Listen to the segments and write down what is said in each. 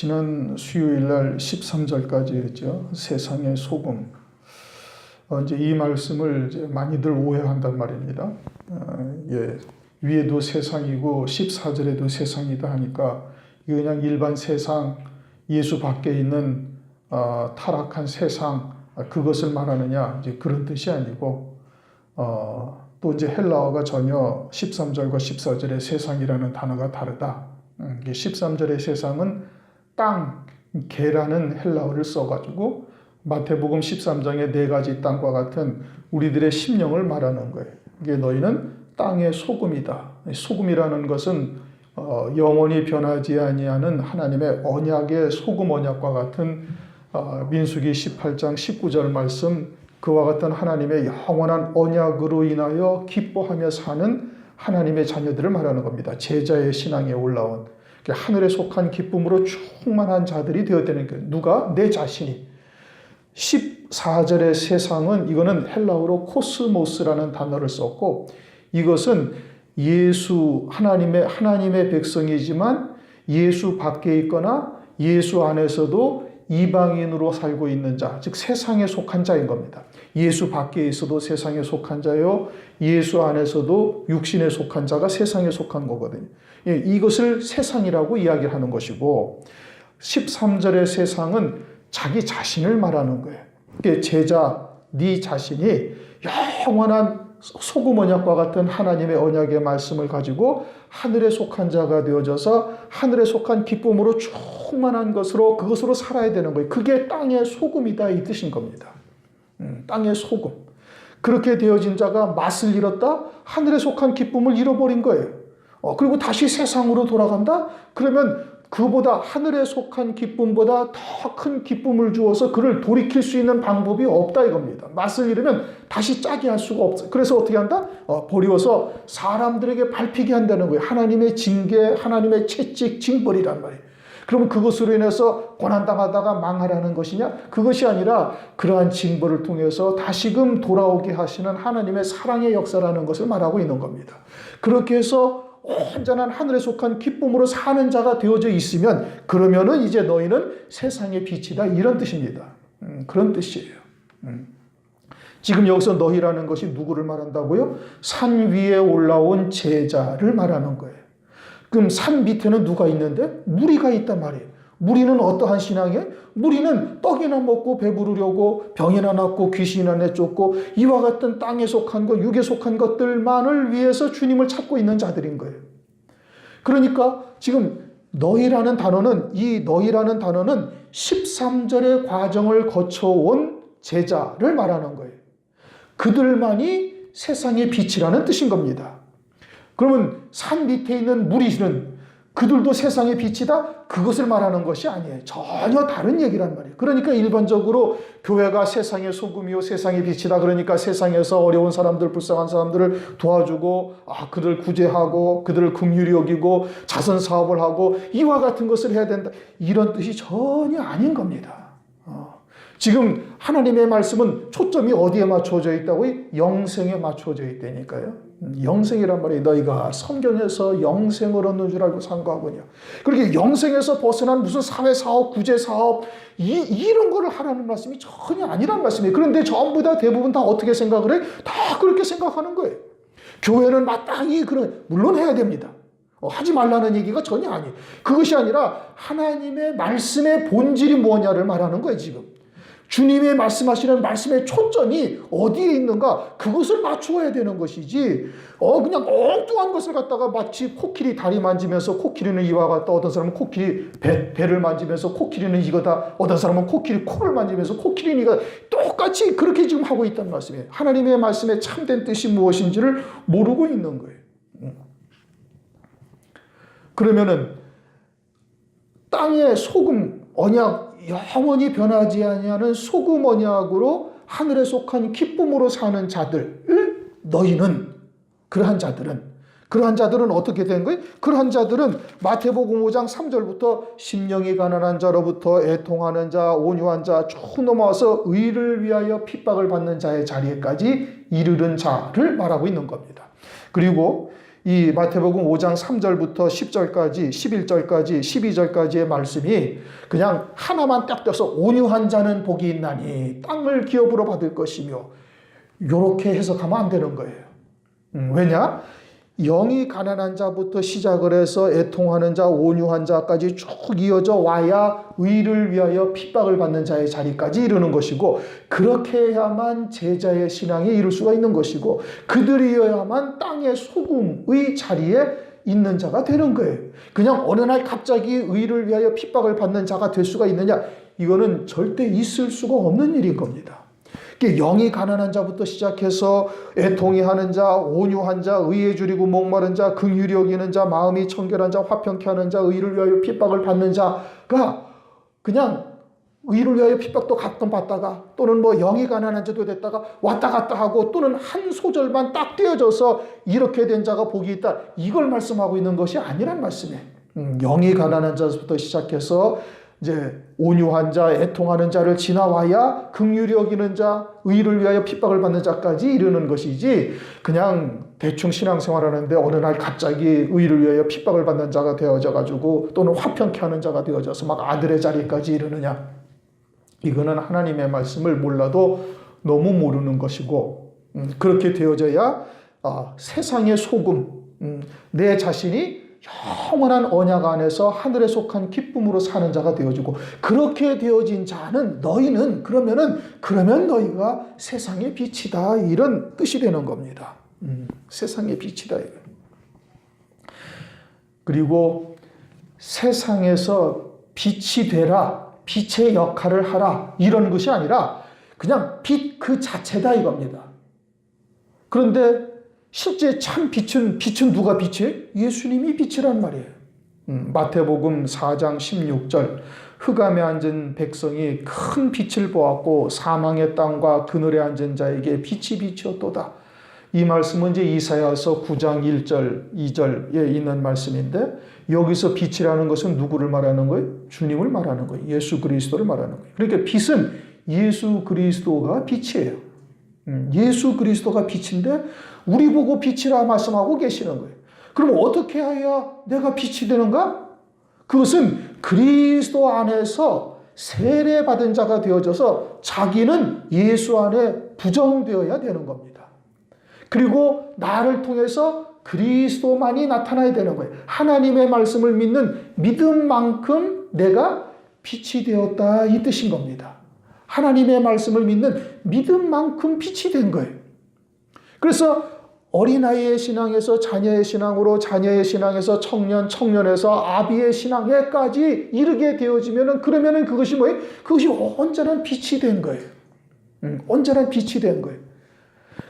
지난 수요일 날 13절까지였죠. 세상의 소금. 이제 이 말씀을 이제 많이들 오해한단 말입니다. 위에도 세상이고 14절에도 세상이다 하니까 이거 그냥 일반 세상, 예수 밖에 있는 타락한 세상, 그것을 말하느냐, 이제 그런 뜻이 아니고, 또 이제 헬라어가 전혀 13절과 14절의 세상이라는 단어가 다르다. 13절의 세상은 땅, 개라는 헬라어를 써가지고 마태복음 13장의 네 가지 땅과 같은 우리들의 심령을 말하는 거예요. 이게 너희는 땅의 소금이다. 소금이라는 것은 영원히 변하지 아니하는 하나님의 언약의 소금 언약과 같은 민수기 18장 19절 말씀, 그와 같은 하나님의 영원한 언약으로 인하여 기뻐하며 사는 하나님의 자녀들을 말하는 겁니다. 제자의 신앙에 올라온 하늘에 속한 기쁨으로 충만한 자들이 되어야 되는 거예요. 누가? 내 자신이. 14절의 세상은, 이거는 헬라어로 코스모스라는 단어를 썼고, 이것은 하나님의 백성이지만 예수 밖에 있거나 예수 안에서도 이방인으로 살고 있는 자, 즉 세상에 속한 자인 겁니다. 예수 밖에 있어도 세상에 속한 자요, 예수 안에서도 육신에 속한 자가 세상에 속한 거거든요. 이것을 세상이라고 이야기를 하는 것이고, 13절의 세상은 자기 자신을 말하는 거예요. 제자, 네 자신이 영원한 소금 언약과 같은 하나님의 언약의 말씀을 가지고 하늘에 속한 자가 되어져서 하늘에 속한 기쁨으로 충만한 것으로, 그것으로 살아야 되는 거예요. 그게 땅의 소금이다, 이 뜻인 겁니다. 땅의 소금. 그렇게 되어진 자가 맛을 잃었다? 하늘에 속한 기쁨을 잃어버린 거예요. 그리고 다시 세상으로 돌아간다? 그러면 그보다, 하늘에 속한 기쁨보다 더 큰 기쁨을 주어서 그를 돌이킬 수 있는 방법이 없다 이겁니다. 맛을 잃으면 다시 짜게 할 수가 없어요. 그래서 어떻게 한다? 버리워서 사람들에게 밟히게 한다는 거예요. 하나님의 징계, 하나님의 채찍, 징벌이란 말이에요. 그러면 그것으로 인해서 고난당하다가 망하라는 것이냐? 그것이 아니라 그러한 징벌을 통해서 다시금 돌아오게 하시는 하나님의 사랑의 역사라는 것을 말하고 있는 겁니다. 그렇게 해서 온전한 하늘에 속한 기쁨으로 사는 자가 되어져 있으면, 그러면은 이제 너희는 세상의 빛이다, 이런 뜻입니다. 그런 뜻이에요. 지금 여기서 너희라는 것이 누구를 말한다고요? 산 위에 올라온 제자를 말하는 거예요. 그럼 산 밑에는 누가 있는데? 무리가 있단 말이에요. 무리는 어떠한 신앙이에요? 무리는 떡이나 먹고 배부르려고 병이나 낫고 귀신이나 내쫓고 이와 같은 땅에 속한 것, 육에 속한 것들만을 위해서 주님을 찾고 있는 자들인 거예요. 그러니까 지금 너희라는 단어는, 이 너희라는 단어는 13절의 과정을 거쳐온 제자를 말하는 거예요. 그들만이 세상의 빛이라는 뜻인 겁니다. 그러면 산 밑에 있는 무리는 그들도 세상의 빛이다? 그것을 말하는 것이 아니에요. 전혀 다른 얘기란 말이에요. 그러니까 일반적으로 교회가 세상의 소금이요 세상의 빛이다. 그러니까 세상에서 어려운 사람들, 불쌍한 사람들을 도와주고, 그들을 구제하고, 그들을 긍휼히 여기고, 자선 사업을 하고, 이와 같은 것을 해야 된다. 이런 뜻이 전혀 아닌 겁니다. 지금 하나님의 말씀은 초점이 어디에 맞춰져 있다고요? 영생에 맞춰져 있다니까요. 영생이란 말이, 너희가 성경에서 영생을 얻는 줄 알고 산거하거냐. 그렇게 영생에서 벗어난 무슨 사회사업, 구제사업, 이런 거를 하라는 말씀이 전혀 아니란 말씀이에요. 그런데 전부 다, 대부분 다 어떻게 생각을 해? 다 그렇게 생각하는 거예요. 교회는 마땅히 물론 해야 됩니다. 하지 말라는 얘기가 전혀 아니에요. 그것이 아니라 하나님의 말씀의 본질이 뭐냐를 말하는 거예요, 지금. 주님의 말씀하시는 말씀의 초점이 어디에 있는가, 그것을 맞추어야 되는 것이지, 그냥 엉뚱한 것을 갖다가 마치 코끼리 다리 만지면서 코끼리는 이와 같다, 어떤 사람은 코끼리 배를 만지면서 코끼리는 이거다, 어떤 사람은 코끼리 코를 만지면서 코끼리는 이거, 똑같이 그렇게 지금 하고 있다는 말씀이에요. 하나님의 말씀의 참된 뜻이 무엇인지를 모르고 있는 거예요. 그러면은 땅의 소금 언약, 영원히 변하지 아니하는 소금 언약으로 하늘에 속한 기쁨으로 사는 자들을, 너희는, 그러한 자들은 어떻게 된 거예요? 그러한 자들은 마태복음 5장 3절부터 심령이 가난한 자로부터 애통하는 자, 온유한 자 쭉 넘어와서 의를 위하여 핍박을 받는 자의 자리에까지 이르는 자를 말하고 있는 겁니다. 그리고 이 마태복음 5장 3절부터 10절까지 11절까지 12절까지의 말씀이 그냥 하나만 딱 떼서 온유한 자는 복이 있나니 땅을 기업으로 받을 것이며 이렇게 해석하면 안 되는 거예요. 왜냐? 영이 가난한 자부터 시작을 해서 애통하는 자, 온유한 자까지 쭉 이어져 와야 의를 위하여 핍박을 받는 자의 자리까지 이르는 것이고, 그렇게 해야만 제자의 신앙에 이룰 수가 있는 것이고, 그들이어야만 땅의 소금의 자리에 있는 자가 되는 거예요. 그냥 어느 날 갑자기 의를 위하여 핍박을 받는 자가 될 수가 있느냐? 이거는 절대 있을 수가 없는 일인 겁니다. 영이 가난한 자부터 시작해서 애통이 하는 자, 온유한 자, 의에 줄이고 목마른 자, 긍휼히 여기는 자, 마음이 청결한 자, 화평케 하는 자, 의를 위하여 핍박을 받는 자가 그냥 의를 위하여 핍박도 가끔 받다가 또는 뭐 영이 가난한 자도 됐다가 왔다 갔다 하고 또는 한 소절만 딱 떼어져서 이렇게 된 자가 복이 있다. 이걸 말씀하고 있는 것이 아니란 말씀이에요. 영이 가난한 자부터 시작해서 이제 온유한 자, 애통하는 자를 지나와야 긍휼히 여기는 자, 의를 위하여 핍박을 받는 자까지 이르는 것이지, 그냥 대충 신앙생활하는데 어느 날 갑자기 의를 위하여 핍박을 받는 자가 되어져 가지고 또는 화평케 하는 자가 되어져서 막 아들의 자리까지 이르느냐, 이거는 하나님의 말씀을 몰라도 너무 모르는 것이고, 그렇게 되어져야 세상의 소금, 내 자신이 영원한 언약 안에서 하늘에 속한 기쁨으로 사는 자가 되어지고, 그렇게 되어진 자는 너희는 그러면 너희가 세상의 빛이다, 이런 뜻이 되는 겁니다. 세상의 빛이다. 그리고 세상에서 빛이 되라, 빛의 역할을 하라, 이런 것이 아니라 그냥 빛 그 자체다 이겁니다. 그런데 실제 참 빛은 누가 빛이에요? 예수님이 빛이란 말이에요. 마태복음 4장 16절, 흑암에 앉은 백성이 큰 빛을 보았고 사망의 땅과 그늘에 앉은 자에게 빛이 비치었도다. 이 말씀은 이제 이사야서 9장 1절 2절에 있는 말씀인데, 여기서 빛이라는 것은 누구를 말하는 거예요? 주님을 말하는 거예요. 예수 그리스도를 말하는 거예요. 그러니까 빛은 예수 그리스도가 빛이에요. 예수 그리스도가 빛인데 우리 보고 빛이라 말씀하고 계시는 거예요. 그럼 어떻게 해야 내가 빛이 되는가? 그것은 그리스도 안에서 세례받은 자가 되어져서 자기는 예수 안에 부정되어야 되는 겁니다. 그리고 나를 통해서 그리스도만이 나타나야 되는 거예요. 하나님의 말씀을 믿는 믿음만큼 내가 빛이 되었다, 이 뜻인 겁니다. 하나님의 말씀을 믿는 믿음만큼 빛이 된 거예요. 그래서 어린아이의 신앙에서 자녀의 신앙으로, 자녀의 신앙에서 청년, 청년에서 아비의 신앙에까지 이르게 되어지면은, 그러면은 그것이 뭐예요? 그것이 온전한 빛이 된 거예요. 온전한 빛이 된 거예요.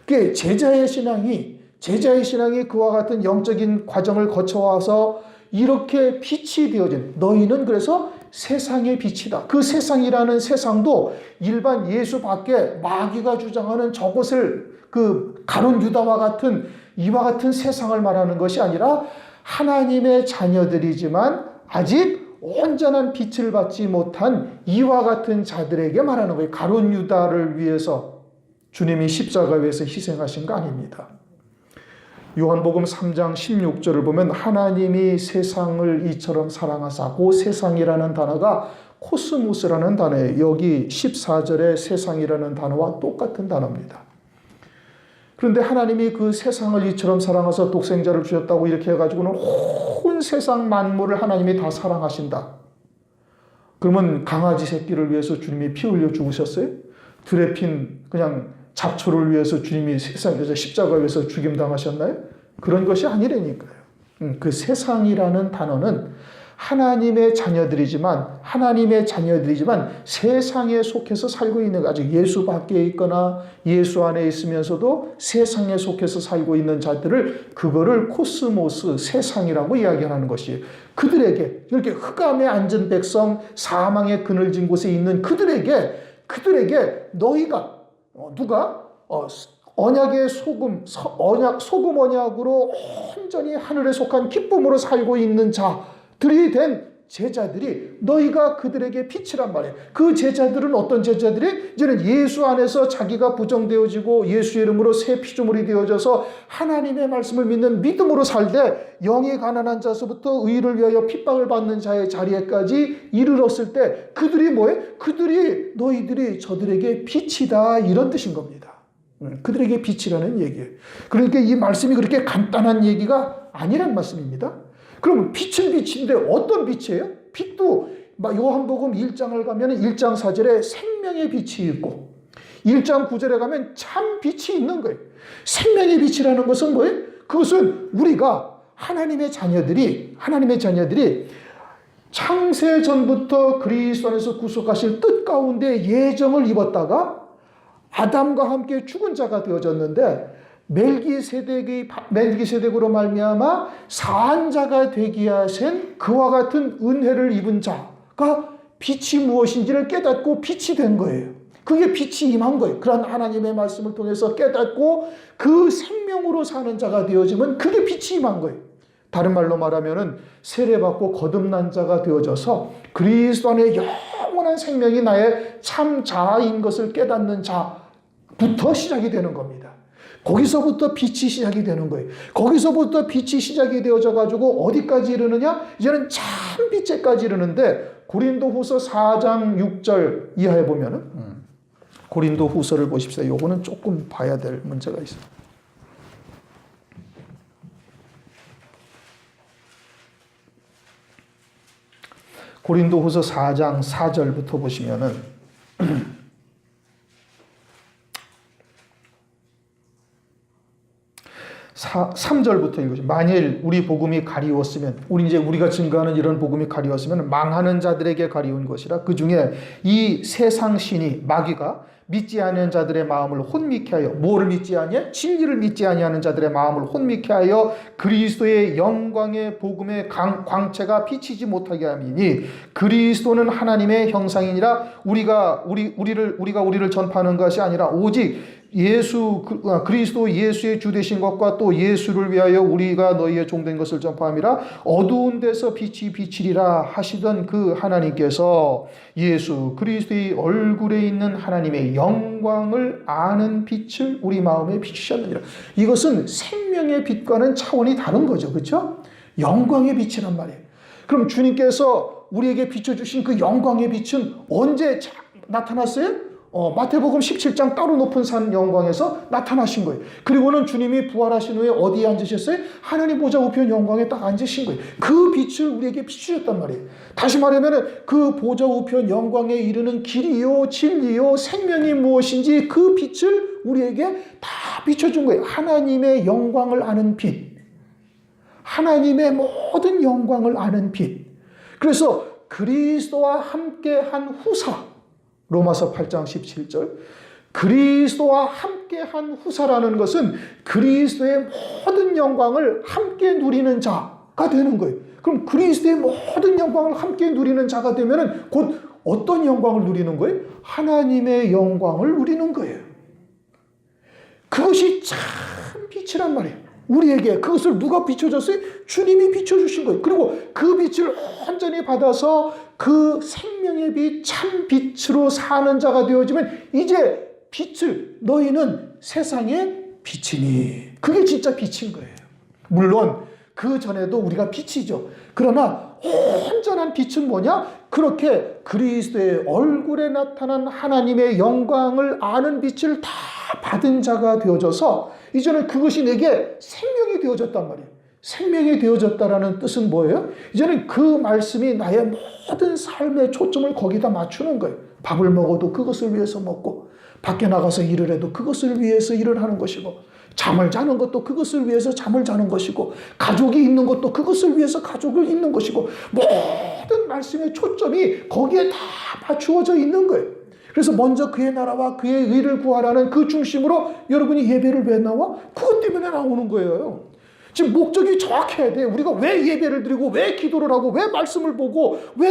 그게 제자의 신앙이 그와 같은 영적인 과정을 거쳐와서 이렇게 빛이 되어진, 너희는 그래서 세상의 빛이다. 그 세상이라는 세상도 일반 예수 밖에 마귀가 주장하는 저것을, 그 가룟 유다와 같은 이와 같은 세상을 말하는 것이 아니라 하나님의 자녀들이지만 아직 온전한 빛을 받지 못한 이와 같은 자들에게 말하는 거예요. 가룟 유다를 위해서 주님이 십자가 위에서 희생하신 거 아닙니다. 요한복음 3장 16절을 보면 하나님이 세상을 이처럼 사랑하사, 그 세상이라는 단어가 코스모스라는 단어예요. 여기 14절의 세상이라는 단어와 똑같은 단어입니다. 그런데 하나님이 그 세상을 이처럼 사랑하사 독생자를 주셨다고 이렇게 해가지고는 온 세상 만물을 하나님이 다 사랑하신다. 그러면 강아지 새끼를 위해서 주님이 피 흘려 죽으셨어요? 들에 핀 그냥 잡초를 위해서 주님이 세상에서 십자가에 위해서 죽임당하셨나요? 그런 것이 아니라니까요. 그 세상이라는 단어는 하나님의 자녀들이지만 세상에 속해서 살고 있는, 아직 예수 밖에 있거나 예수 안에 있으면서도 세상에 속해서 살고 있는 자들을, 그거를 코스모스, 세상이라고 이야기하는 것이에요. 그들에게, 이렇게 흑암에 앉은 백성, 사망의 그늘진 곳에 있는 그들에게 너희가, 누가? 언약의 소금 언약으로 온전히 하늘에 속한 기쁨으로 살고 있는 자들이 된 제자들이 너희가 그들에게 빛이란 말이에요. 그 제자들은 어떤 제자들이? 이제는 예수 안에서 자기가 부정되어지고 예수의 이름으로 새 피조물이 되어져서 하나님의 말씀을 믿는 믿음으로 살되 영이 가난한 자서부터 의를 위하여 핍박을 받는 자의 자리에까지 이르렀을 때 그들이 뭐예요? 그들이 너희들이 저들에게 빛이다, 이런 뜻인 겁니다. 그들에게 빛이라는 얘기예요. 그러니까 이 말씀이 그렇게 간단한 얘기가 아니란 말씀입니다. 그러면 빛은 빛인데 어떤 빛이에요? 빛도 요한복음 1장을 가면 1장 4절에 생명의 빛이 있고 1장 9절에 가면 참 빛이 있는 거예요. 생명의 빛이라는 것은 뭐예요? 그것은 우리가 하나님의 자녀들이 창세 전부터 그리스도 안에서 구속하실 뜻 가운데 예정을 입었다가 아담과 함께 죽은 자가 되어졌는데 멜기세덱으로 말미암아 사한 자가 되게 하신 그와 같은 은혜를 입은 자가 빛이 무엇인지를 깨닫고 빛이 된 거예요. 그게 빛이 임한 거예요. 그런 하나님의 말씀을 통해서 깨닫고 그 생명으로 사는 자가 되어지면 그게 빛이 임한 거예요. 다른 말로 말하면은 세례받고 거듭난 자가 되어져서 그리스도 안에 영원한 생명이 나의 참 자아인 것을 깨닫는 자부터 시작이 되는 겁니다. 거기서부터 빛이 시작이 되는 거예요. 거기서부터 빛이 시작이 되어져 가지고 어디까지 이르느냐? 이제는 참 빛에까지 이르는데 고린도후서 4장 6절 이하에 보면은 고린도후서를 보십시오. 요거는 조금 봐야 될 문제가 있어요. 고린도후서 4장 4절부터 보시면은 3절부터 읽으시죠. 만일 우리 복음이 가리웠으면, 우리가 증거하는 이런 복음이 가리웠으면 망하는 자들에게 가리운 것이라. 그 중에 이 세상 신이 마귀가 믿지 아니하는 자들의 마음을 혼미케 하여, 뭐를 믿지 아니하냐? 진리를 믿지 아니하는 자들의 마음을 혼미케 하여 그리스도의 영광의 복음의 광채가 비치지 못하게 함이니, 그리스도는 하나님의 형상이니라. 우리가 우리를 전파하는 것이 아니라 오직 그리스도 예수의 주 되신 것과 또 예수를 위하여 우리가 너희의 종된 것을 전파함이라. 어두운 데서 빛이 비치리라 하시던 그 하나님께서 예수 그리스도의 얼굴에 있는 하나님의 영광을 아는 빛을 우리 마음에 비추셨느니라. 이것은 생명의 빛과는 차원이 다른 거죠. 그렇죠? 영광의 빛이란 말이에요. 그럼 주님께서 우리에게 비춰주신 그 영광의 빛은 언제 나타났어요? 마태복음 17장 따로 높은 산 영광에서 나타나신 거예요. 그리고는 주님이 부활하신 후에 어디에 앉으셨어요? 하나님 보좌 우편 영광에 딱 앉으신 거예요. 그 빛을 우리에게 비추셨단 말이에요. 다시 말하면 그 보좌 우편 영광에 이르는 길이요 진리요 생명이 무엇인지 그 빛을 우리에게 다 비춰준 거예요. 하나님의 영광을 아는 빛, 하나님의 모든 영광을 아는 빛. 그래서 그리스도와 함께한 후사, 로마서 8장 17절, 그리스도와 함께한 후사라는 것은 그리스도의 모든 영광을 함께 누리는 자가 되는 거예요. 그럼 그리스도의 모든 영광을 함께 누리는 자가 되면 곧 어떤 영광을 누리는 거예요? 하나님의 영광을 누리는 거예요. 그것이 참 빛이란 말이에요. 우리에게 그것을 누가 비춰줬어요? 주님이 비춰주신 거예요. 그리고 그 빛을 온전히 받아서 그 생명의 빛, 참 빛으로 사는 자가 되어지면 이제 빛을, 너희는 세상의 빛이니. 그게 진짜 빛인 거예요. 물론 그 전에도 우리가 빛이죠. 그러나 온전한 빛은 뭐냐? 그렇게 그리스도의 얼굴에 나타난 하나님의 영광을 아는 빛을 다 받은 자가 되어져서 이제는 그것이 내게 생명이 되어졌단 말이에요. 생명이 되어졌다라는 뜻은 뭐예요? 이제는 그 말씀이 나의 모든 삶의 초점을 거기다 맞추는 거예요. 밥을 먹어도 그것을 위해서 먹고, 밖에 나가서 일을 해도 그것을 위해서 일을 하는 것이고, 잠을 자는 것도 그것을 위해서 잠을 자는 것이고, 가족이 있는 것도 그것을 위해서 가족을 있는 것이고, 모든 말씀의 초점이 거기에 다 맞추어져 있는 거예요. 그래서 먼저 그의 나라와 그의 의를 구하라는 그 중심으로 여러분이 예배를 왜 나와? 그것 때문에 나오는 거예요. 지금 목적이 정확해야 돼. 우리가 왜 예배를 드리고, 왜 기도를 하고, 왜 말씀을 보고, 왜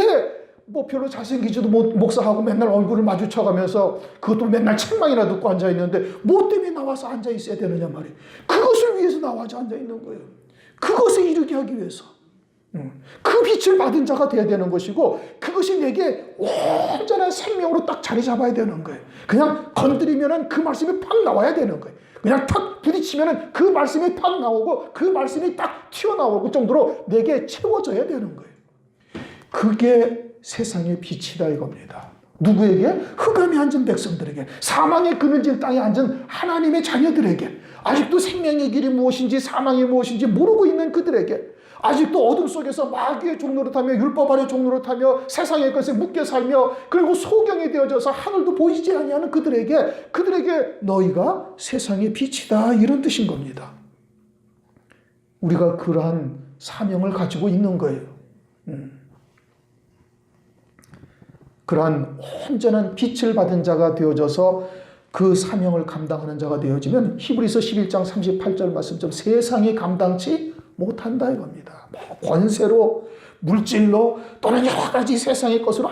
별로 잘생기지도 목사하고 맨날 얼굴을 마주쳐가면서 그것도 맨날 책망이나 듣고 앉아있는데 뭐 때문에 나와서 앉아있어야 되느냐 말이에요. 그것을 위해서 나와서 앉아있는 거예요. 그것에 이르게 하기 위해서. 그 빛을 받은 자가 되어야 되는 것이고 그것이 내게 온전한 생명으로 딱 자리 잡아야 되는 거예요. 그냥 건드리면은 그 말씀이 팍 나와야 되는 거예요. 그냥 탁 부딪히면은 그 말씀이 팍 나오고 그 말씀이 딱 튀어나올 정도로 내게 채워져야 되는 거예요. 그게 세상의 빛이다 이겁니다. 누구에게? 흑암에 앉은 백성들에게, 사망의 그늘진 땅에 앉은 하나님의 자녀들에게, 아직도 생명의 길이 무엇인지 사망이 무엇인지 모르고 있는 그들에게, 아직도 어둠 속에서 마귀의 종로를 타며 율법 아래 종로를 타며 세상의 것에 묶여 살며 그리고 소경이 되어져서 하늘도 보이지 아니하는 그들에게 너희가 세상의 빛이다 이런 뜻인 겁니다. 우리가 그러한 사명을 가지고 있는 거예요. 그러한 온전한 빛을 받은 자가 되어져서 그 사명을 감당하는 자가 되어지면 히브리서 11장 38절 말씀처럼 세상이 감당치 못한다 이겁니다. 권세로, 물질로 또는 여러 가지 세상의 것으로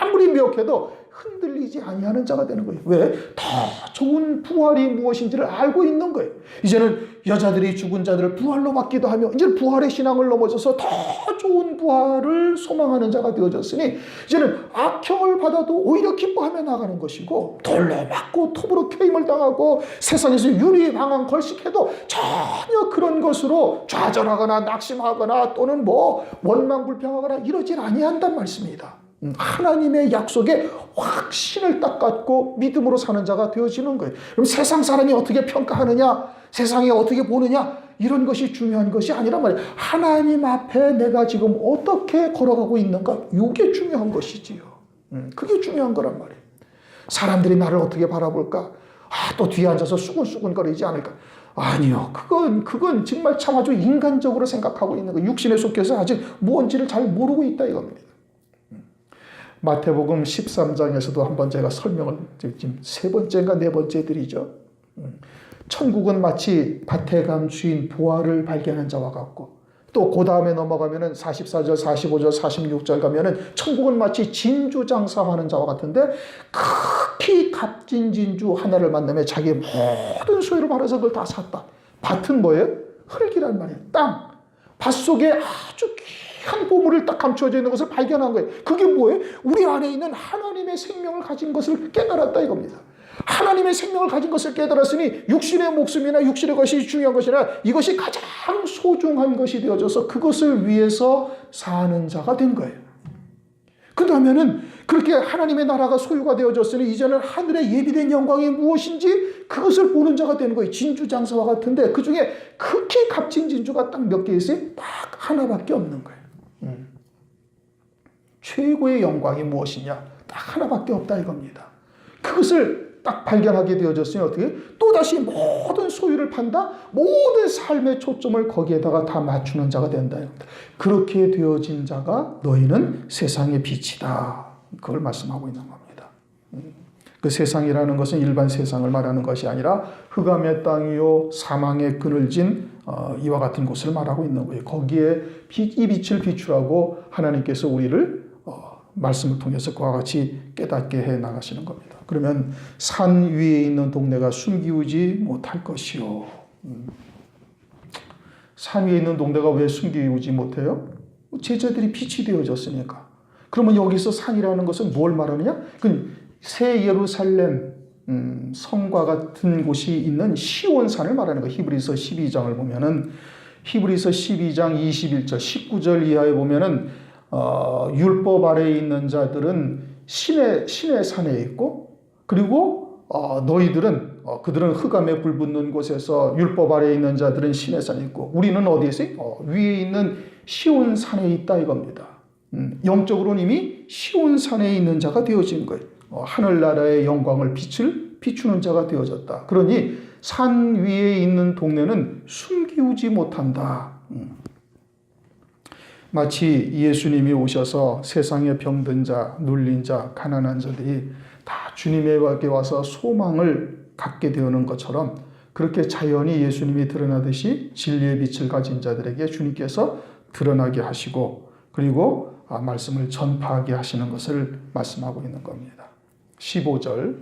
아무리 미혹해도 흔들리지 아니하는 자가 되는 거예요. 왜? 더 좋은 부활이 무엇인지를 알고 있는 거예요. 이제는 여자들이 죽은 자들을 부활로 받기도 하며 이제 부활의 신앙을 넘어서서 더 좋은 부활을 소망하는 자가 되어졌으니 이제는 악형을 받아도 오히려 기뻐하며 나가는 것이고 돌로 맞고 톱으로 쾌임을 당하고 세상에서 유리방황 걸식해도 전혀 그런 것으로 좌절하거나 낙심하거나 또는 원망불평하거나 이러질 아니한단 말씀입니다. 하나님의 약속에 확신을 딱 갖고 믿음으로 사는 자가 되어지는 거예요. 그럼 세상 사람이 어떻게 평가하느냐, 세상이 어떻게 보느냐 이런 것이 중요한 것이 아니란 말이에요. 하나님 앞에 내가 지금 어떻게 걸어가고 있는가 이게 중요한 것이지요. 그게 중요한 거란 말이에요. 사람들이 나를 어떻게 바라볼까? 또 뒤에 앉아서 수근수근거리지 않을까? 아니요. 그건 정말 참 아주 인간적으로 생각하고 있는 거예요. 육신에 속해서 아직 뭔지를 잘 모르고 있다 이겁니다. 마태복음 13장에서도 한번 제가 설명을 지금 세 번째인가 네 번째 드리죠. 천국은 마치 밭에 간 주인 보화를 발견한 자와 같고 또 그 다음에 넘어가면은 44절, 45절, 46절 가면은 천국은 마치 진주 장사하는 자와 같은데 극히 값진 진주 하나를 만나며 자기의 모든 소유를 팔아서 그걸 다 샀다. 밭은 뭐예요? 흙이란 말이에요. 땅. 밭 속에 아주 귀한 보물을 딱 감추어져 있는 것을 발견한 거예요. 그게 뭐예요? 우리 안에 있는 하나님의 생명을 가진 것을 깨달았다 이겁니다. 하나님의 생명을 가진 것을 깨달았으니 육신의 목숨이나 육신의 것이 중요한 것이 아니라 이것이 가장 소중한 것이 되어져서 그것을 위해서 사는 자가 된 거예요. 그 다음에는 그렇게 하나님의 나라가 소유가 되어졌으니 이제는 하늘에 예비된 영광이 무엇인지 그것을 보는 자가 되는 거예요. 진주 장사와 같은데 그 중에 극히 값진 진주가 딱 몇 개 있어요? 딱 하나밖에 없는 거예요. 최고의 영광이 무엇이냐? 딱 하나밖에 없다 이겁니다. 그것을 딱 발견하게 되어졌으니 어떻게? 또다시 모든 소유를 판다? 모든 삶의 초점을 거기에다가 다 맞추는 자가 된다. 그렇게 되어진 자가 너희는 세상의 빛이다. 그걸 말씀하고 있는 겁니다. 그 세상이라는 것은 일반 세상을 말하는 것이 아니라 흑암의 땅이요 사망의 그늘진 이와 같은 곳을 말하고 있는 거예요. 거기에 이 빛을 비추라고 하나님께서 우리를 말씀을 통해서 그와 같이 깨닫게 해 나가시는 겁니다. 그러면 산 위에 있는 동네가 숨기우지 못할 것이요. 산 위에 있는 동네가 왜 숨기우지 못해요? 제자들이 빛이 되어졌으니까. 그러면 여기서 산이라는 것은 뭘 말하느냐? 새 예루살렘 성과 같은 곳이 있는 시온산을 말하는 거예요. 히브리서 12장을 보면은 히브리서 12장 21절 19절 이하에 보면은 율법 아래에 있는 자들은 신의 산에 있고 그리고 너희들은 그들은 흑암에 불 붙는 곳에서 율법 아래에 있는 자들은 신의 산에 있고 우리는 어디에 있어요? 위에 있는 시온 산에 있다 이겁니다. 영적으로는 이미 시온 산에 있는 자가 되어진 거예요. 하늘나라의 영광을 빛을 비추는 자가 되어졌다. 그러니 산 위에 있는 동네는 숨기우지 못한다. 마치 예수님이 오셔서 세상에 병든 자, 눌린 자, 가난한 자들이 다 주님에게 와서 소망을 갖게 되는 것처럼 그렇게 자연히 예수님이 드러나듯이 진리의 빛을 가진 자들에게 주님께서 드러나게 하시고 그리고 말씀을 전파하게 하시는 것을 말씀하고 있는 겁니다. 15절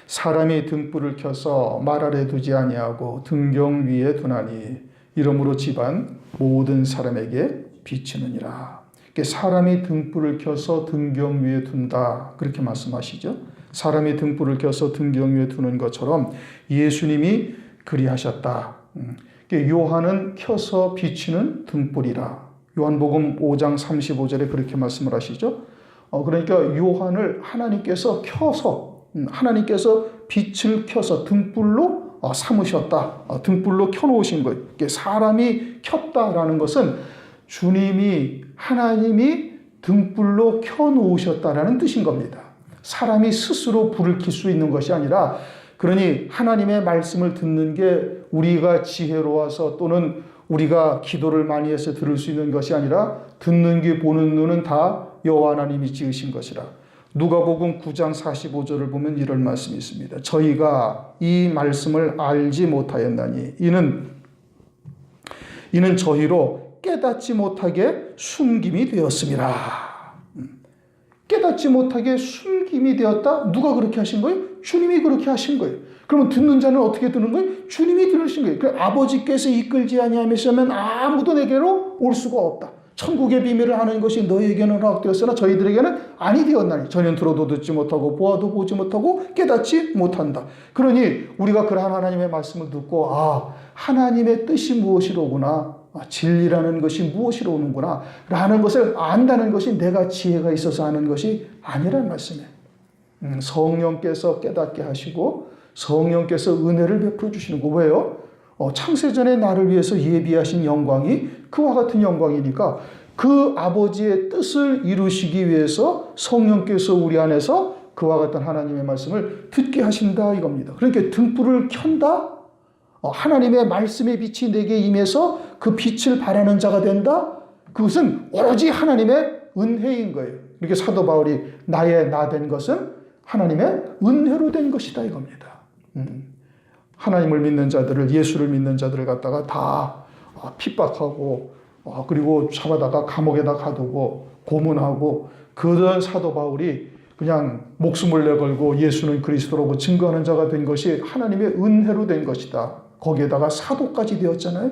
사람이 등불을 켜서 말 아래 두지 아니하고 등경 위에 두나니 이러므로 집안 모든 사람에게 비치느니라. 사람이 등불을 켜서 등경 위에 둔다. 그렇게 말씀하시죠. 사람이 등불을 켜서 등경 위에 두는 것처럼 예수님이 그리하셨다. 요한은 켜서 비치는 등불이라. 요한복음 5장 35절에 그렇게 말씀을 하시죠. 그러니까 요한을 하나님께서 켜서, 하나님께서 빛을 켜서 등불로 삼으셨다. 등불로 켜놓으신 거예요. 사람이 켰다라는 것은 주님이, 하나님이 등불로 켜놓으셨다라는 뜻인 겁니다. 사람이 스스로 불을 켤 수 있는 것이 아니라, 그러니 하나님의 말씀을 듣는 게 우리가 지혜로워서 또는 우리가 기도를 많이 해서 들을 수 있는 것이 아니라 듣는 귀 보는 눈은 다 여호와 하나님이 지으신 것이라. 누가복음 9장 45절을 보면 이런 말씀이 있습니다. 저희가 이 말씀을 알지 못하였나니 이는 저희로 깨닫지 못하게 숨김이 되었습니다. 깨닫지 못하게 숨김이 되었다? 누가 그렇게 하신 거예요? 주님이 그렇게 하신 거예요. 그러면 듣는 자는 어떻게 듣는 거예요? 주님이 들으신 거예요. 그 아버지께서 이끌지 아니하시면 아무도 내게로 올 수가 없다. 천국의 비밀을 아는 것이 너희에게는 허락되었으나 저희들에게는 아니 되었나니 저희는 들어도 듣지 못하고 보아도 보지 못하고 깨닫지 못한다. 그러니 우리가 그러한 하나님의 말씀을 듣고 하나님의 뜻이 무엇이로구나, 진리라는 것이 무엇이로구나 라는 것을 안다는 것이 내가 지혜가 있어서 아는 것이 아니란 말씀이에요. 성령께서 깨닫게 하시고 성령께서 은혜를 베풀어 주시는 거. 왜요? 창세전에 나를 위해서 예비하신 영광이 그와 같은 영광이니까 그 아버지의 뜻을 이루시기 위해서 성령께서 우리 안에서 그와 같은 하나님의 말씀을 듣게 하신다 이겁니다. 그러니까 등불을 켠다? 하나님의 말씀의 빛이 내게 임해서 그 빛을 발하는 자가 된다? 그것은 오로지 하나님의 은혜인 거예요. 이렇게 사도 바울이 나의 나 된 것은 하나님의 은혜로 된 것이다 이겁니다. 하나님을 믿는 자들을, 예수를 믿는 자들을 갖다가 다 핍박하고 그리고 잡아다가 감옥에다 가두고 고문하고, 그런 사도 바울이 그냥 목숨을 내걸고 예수는 그리스도라고 증거하는 자가 된 것이 하나님의 은혜로 된 것이다. 거기에다가 사도까지 되었잖아요.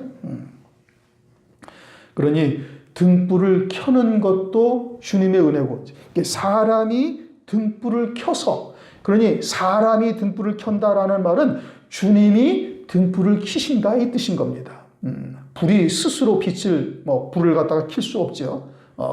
그러니 등불을 켜는 것도 주님의 은혜고, 사람이 등불을 켜서, 그러니 사람이 등불을 켠다라는 말은 주님이 등불을 켜신다 이 뜻인 겁니다. 불이 스스로 불을 갖다가 켤 수 없죠.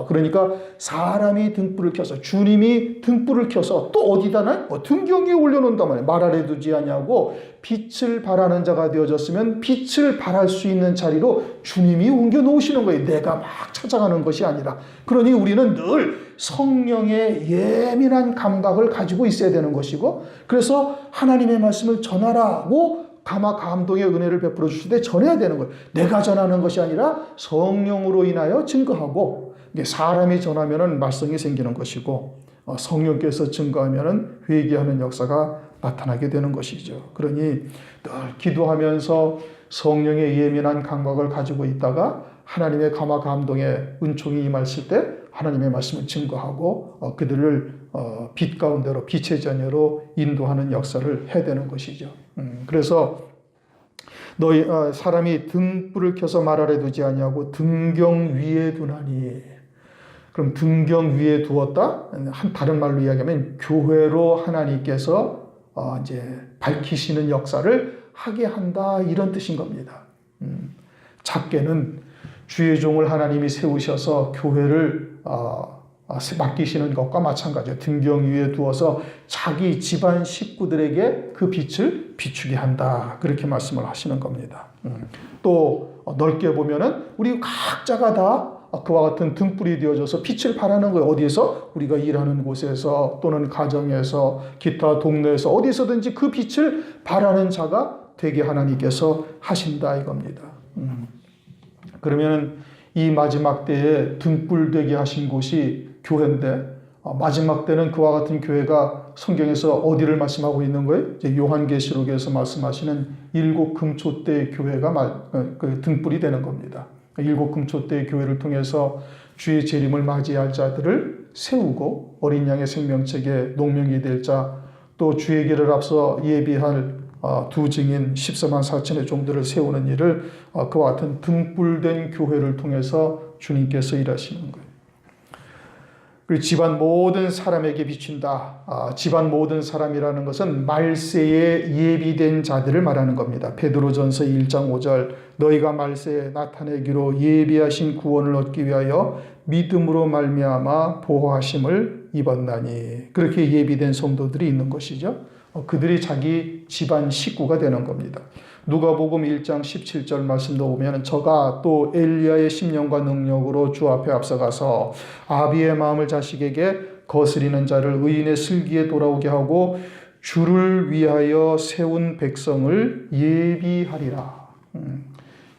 그러니까 사람이 등불을 켜서, 주님이 등불을 켜서 또 어디다나 등경 위에 올려놓는단 말이에요. 말 아래 두지 아니하고 빛을 발하는 자가 되어졌으면 빛을 발할 수 있는 자리로 주님이 옮겨 놓으시는 거예요. 내가 막 찾아가는 것이 아니라. 그러니 우리는 늘 성령의 예민한 감각을 가지고 있어야 되는 것이고, 그래서 하나님의 말씀을 전하라고 감동의 은혜를 베풀어 주실 때 전해야 되는 거예요. 내가 전하는 것이 아니라 성령으로 인하여 증거하고, 사람이 전하면 말썽이 생기는 것이고 성령께서 증거하면 회개하는 역사가 나타나게 되는 것이죠. 그러니 늘 기도하면서 성령의 예민한 감각을 가지고 있다가 하나님의 감동의 은총이 임하실 때 하나님의 말씀을 증거하고 그들을 빛 가운데로, 빛의 자녀로 인도하는 역사를 해야 되는 것이죠. 그래서 사람이 등불을 켜서 말 아래 두지 아니하고 등경 위에 두나니. 그럼 등경 위에 두었다? 다른 말로 이야기하면 교회로 하나님께서 이제 밝히시는 역사를 하게 한다 이런 뜻인 겁니다. 작게는 주의 종을 하나님이 세우셔서 교회를 맡기시는 것과 마찬가지예요. 등경 위에 두어서 자기 집안 식구들에게 그 빛을 비추게 한다. 그렇게 말씀을 하시는 겁니다. 또 넓게 보면은 우리 각자가 다 그와 같은 등불이 되어져서 빛을 발하는 거예요. 어디에서? 우리가 일하는 곳에서 또는 가정에서 기타 동네에서 어디서든지 그 빛을 발하는 자가 되게 하나님께서 하신다 이겁니다. 그러면 이 마지막 때에 등불 되게 하신 곳이 교회인데, 마지막 때는 그와 같은 교회가 성경에서 어디를 말씀하고 있는 거예요? 이제 요한계시록에서 말씀하시는 7 금초대의 교회가 등불이 되는 겁니다. 7 금초대의 교회를 통해서 주의 재림을 맞이할 자들을 세우고 어린 양의 생명책에 농명이 될 자, 또 주의 길을 앞서 예비할 두 증인 14만 4천의 종들을 세우는 일을 그와 같은 등불된 교회를 통해서 주님께서 일하시는 거예요. 그리고 집안 모든 사람에게 비춘다. 집안 모든 사람이라는 것은 말세에 예비된 자들을 말하는 겁니다. 베드로전서 1장 5절 너희가 말세에 나타내기로 예비하신 구원을 얻기 위하여 믿음으로 말미암아 보호하심을 입었나니. 그렇게 예비된 성도들이 있는 것이죠. 그들이 자기 집안 식구가 되는 겁니다. 누가복음 1장 17절 말씀도 보면 저가 또 엘리야의 심령과 능력으로 주 앞에 앞서가서 아비의 마음을 자식에게 거스리는 자를 의인의 슬기에 돌아오게 하고 주를 위하여 세운 백성을 예비하리라.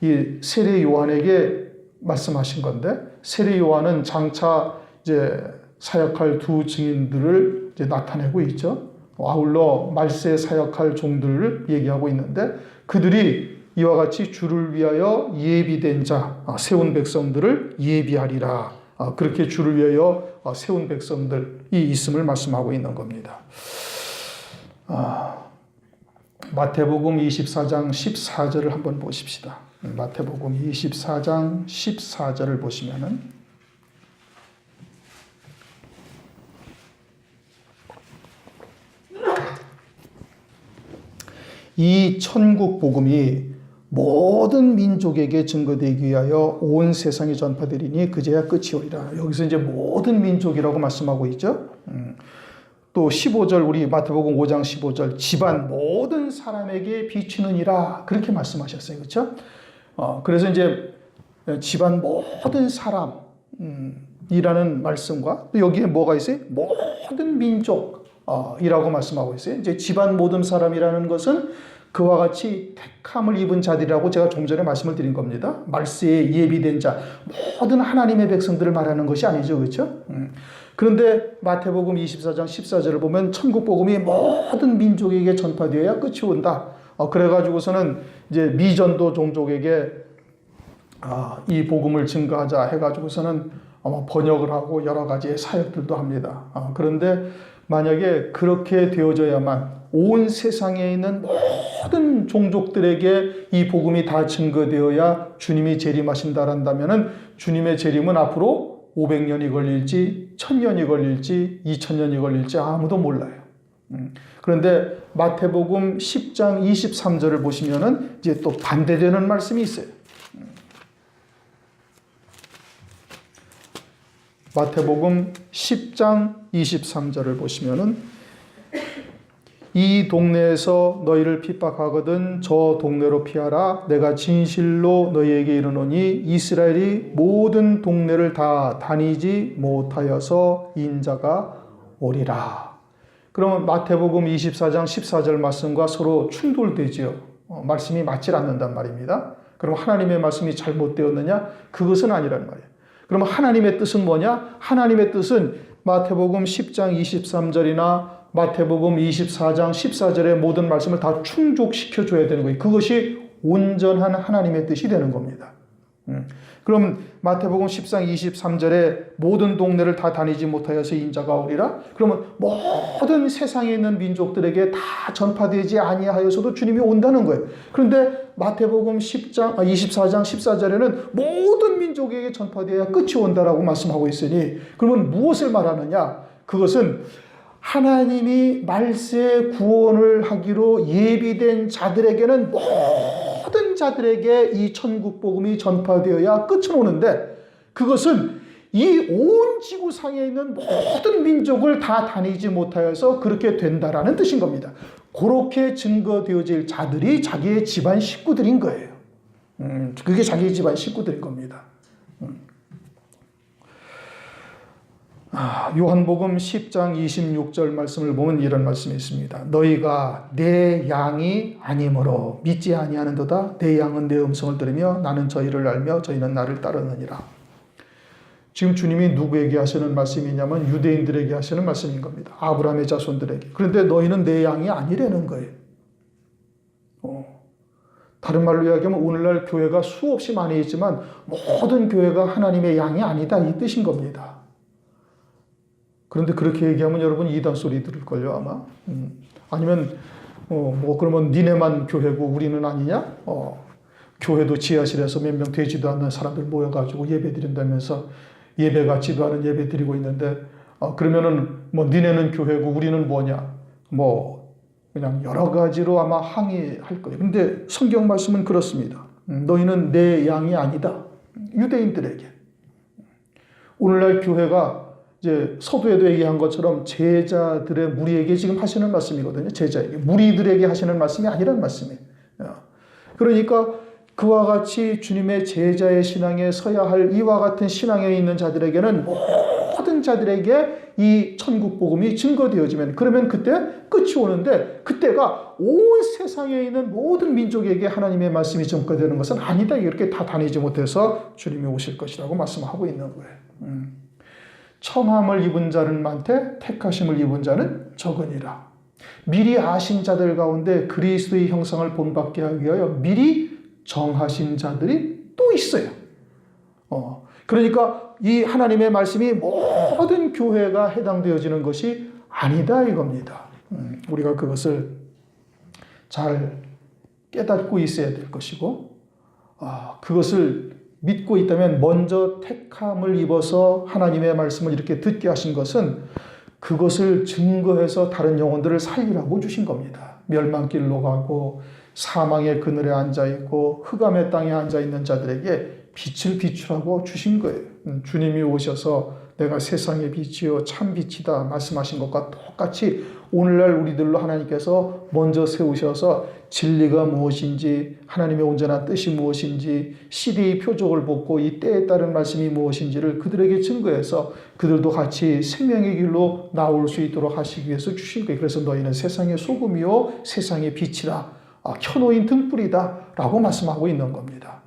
이 세례 요한에게 말씀하신 건데 세례 요한은 장차 이제 사역할 두 증인들을 이제 나타내고 있죠. 아울러 말세 사역할 종들을 얘기하고 있는데 그들이 이와 같이 주를 위하여 예비된 자, 세운 백성들을 예비하리라. 그렇게 주를 위하여 세운 백성들이 있음을 말씀하고 있는 겁니다. 마태복음 24장 14절을 한번 보십시다. 마태복음 24장 14절을 보시면은 이 천국 복음이 모든 민족에게 증거되기 위하여 온 세상에 전파되리니 그제야 끝이 오리라. 여기서 이제 모든 민족이라고 말씀하고 있죠. 또 15절 우리 마태복음 5장 15절 집안 모든 사람에게 비추느니라 그렇게 말씀하셨어요. 그렇죠? 그래서 이제 집안 모든 사람이라는 말씀과 또 여기에 뭐가 있어요? 모든 민족 이라고 말씀하고 있어요. 이제 집안 모든 사람이라는 것은 그와 같이 택함을 입은 자들이라고 제가 좀 전에 말씀을 드린 겁니다. 말세에 예비된 자, 모든 하나님의 백성들을 말하는 것이 아니죠. 그렇죠? 그런데 마태복음 24장 14절을 보면 천국 복음이 모든 민족에게 전파되어야 끝이 온다. 그래가지고서는 이제 미전도 종족에게 이 복음을 증거하자 해가지고서는 번역을 하고 여러 가지의 사역들도 합니다. 그런데 만약에 그렇게 되어져야만 온 세상에 있는 모든 종족들에게 이 복음이 다 증거되어야 주님이 재림하신다란다면은 주님의 재림은 앞으로 500년이 걸릴지 1000년이 걸릴지 2000년이 걸릴지 아무도 몰라요. 그런데 마태복음 10장 23절을 보시면은 이제 또 반대되는 말씀이 있어요. 마태복음 10장 23절을 보시면은 이 동네에서 너희를 핍박하거든 저 동네로 피하라. 내가 진실로 너희에게 이르노니 이스라엘이 모든 동네를 다 다니지 못하여서 인자가 오리라. 그러면 마태복음 24장 14절 말씀과 서로 충돌되지요. 말씀이 맞질 않는단 말입니다. 그럼 하나님의 말씀이 잘못되었느냐? 그것은 아니란 말이에요. 그러면 하나님의 뜻은 뭐냐? 하나님의 뜻은 마태복음 10장 23절이나 마태복음 24장 14절의 모든 말씀을 다 충족시켜 줘야 되는 거예요. 그것이 온전한 하나님의 뜻이 되는 겁니다. 그럼 마태복음 10장 23절에 모든 동네를 다 다니지 못하여서 인자가 오리라? 그러면 모든 세상에 있는 민족들에게 다 전파되지 아니하여서도 주님이 온다는 거예요. 그런데 마태복음 24장 14절에는 모든 민족에게 전파되어야 끝이 온다라고 말씀하고 있으니 그러면 무엇을 말하느냐? 그것은 하나님이 말세 구원을 하기로 예비된 자들에게는 모든 자들에게 이 천국 복음이 전파되어야 끝은 오는데 그것은 이 온 지구상에 있는 모든 민족을 다 다니지 못하여서 그렇게 된다라는 뜻인 겁니다. 그렇게 증거되어질 자들이 자기의 집안 식구들인 거예요. 그게 자기의 집안 식구들인 겁니다. 요한복음 10장 26절 말씀을 보면 이런 말씀이 있습니다. 너희가 내 양이 아니므로 믿지 아니하는도다. 내 양은 내 음성을 들으며 나는 저희를 알며 저희는 나를 따르느니라. 지금 주님이 누구에게 하시는 말씀이냐면 유대인들에게 하시는 말씀인 겁니다. 아브라함의 자손들에게. 그런데 너희는 내 양이 아니라는 거예요. 다른 말로 이야기하면 오늘날 교회가 수없이 많이 있지만 모든 교회가 하나님의 양이 아니다 이 뜻인 겁니다. 그런데 그렇게 얘기하면 여러분 이단 소리 들을걸요 아마. 아니면 뭐 그러면 니네만 교회고 우리는 아니냐? 교회도 지하실에서 몇 명 되지도 않는 사람들 모여가지고 예배 드린다면서 예배 같지도 않은 예배 드리고 있는데 그러면은 뭐 니네는 교회고 우리는 뭐냐? 뭐 그냥 여러 가지로 아마 항의할 거예요. 근데 성경 말씀은 그렇습니다. 너희는 내 양이 아니다. 유대인들에게. 오늘날 교회가 이제 서두에도 얘기한 것처럼 제자들의 무리에게 지금 하시는 말씀이거든요. 제자에게. 무리들에게 하시는 말씀이 아니란 말씀이에요. 그러니까 그와 같이 주님의 제자의 신앙에 서야 할 이와 같은 신앙에 있는 자들에게는 모든 자들에게 이 천국 복음이 증거되어지면 그러면 그때 끝이 오는데 그때가 온 세상에 있는 모든 민족에게 하나님의 말씀이 전가되는 것은 아니다. 이렇게 다 다니지 못해서 주님이 오실 것이라고 말씀하고 있는 거예요. 청함을 입은 자는 많되 택하심을 입은 자는 적으니라. 미리 아신 자들 가운데 그리스도의 형상을 본받게 하기 위하여 미리 정하신 자들이 또 있어요. 그러니까 이 하나님의 말씀이 모든 교회가 해당되어지는 것이 아니다 이겁니다. 우리가 그것을 잘 깨닫고 있어야 될 것이고 그것을 믿고 있다면 먼저 택함을 입어서 하나님의 말씀을 이렇게 듣게 하신 것은 그것을 증거해서 다른 영혼들을 살리라고 주신 겁니다. 멸망길로 가고 사망의 그늘에 앉아있고 흑암의 땅에 앉아있는 자들에게 빛을 비추라고 주신 거예요. 주님이 오셔서 내가 세상의 빛이요 참 빛이다 말씀하신 것과 똑같이 오늘날 우리들로 하나님께서 먼저 세우셔서 진리가 무엇인지 하나님의 온전한 뜻이 무엇인지 시대의 표적을 보고 이 때에 따른 말씀이 무엇인지를 그들에게 증거해서 그들도 같이 생명의 길로 나올 수 있도록 하시기 위해서 주신 거예요. 그래서 너희는 세상의 소금이요 세상의 빛이라 켜놓인 등불이다 라고 말씀하고 있는 겁니다.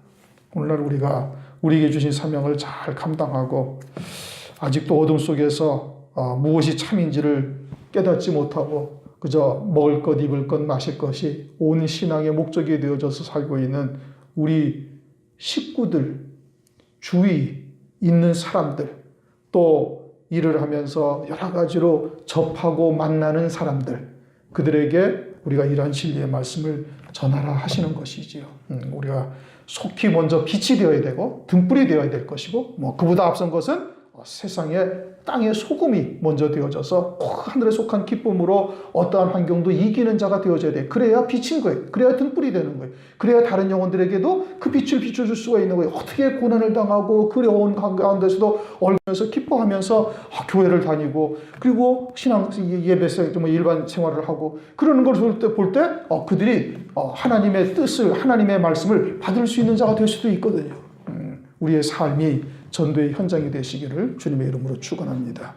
오늘날 우리가 우리에게 주신 사명을 잘 감당하고 아직도 어둠 속에서 무엇이 참인지를 깨닫지 못하고 그저 먹을 것, 입을 것, 마실 것이 온 신앙의 목적이 되어져서 살고 있는 우리 식구들, 주위 있는 사람들, 또 일을 하면서 여러 가지로 접하고 만나는 사람들, 그들에게 우리가 이러한 진리의 말씀을 전하라 하시는 것이지요. 우리가 속히 먼저 빛이 되어야 되고 등불이 되어야 될 것이고 그보다 앞선 것은 세상의 땅의 소금이 먼저 되어져서 하늘에 속한 기쁨으로 어떠한 환경도 이기는 자가 되어져야 돼. 그래야 빛인 거예요. 그래야 등불이 되는 거예요. 그래야 다른 영혼들에게도 그 빛을 비춰줄 수가 있는 거예요. 어떻게 고난을 당하고 그려온 가운데서도 얼면서 기뻐하면서 교회를 다니고 그리고 신앙 예배 일반 생활을 하고 그러는 걸 볼 때 그들이 하나님의 뜻을 하나님의 말씀을 받을 수 있는 자가 될 수도 있거든요. 우리의 삶이 전도의 현장이 되시기를 주님의 이름으로 축원합니다.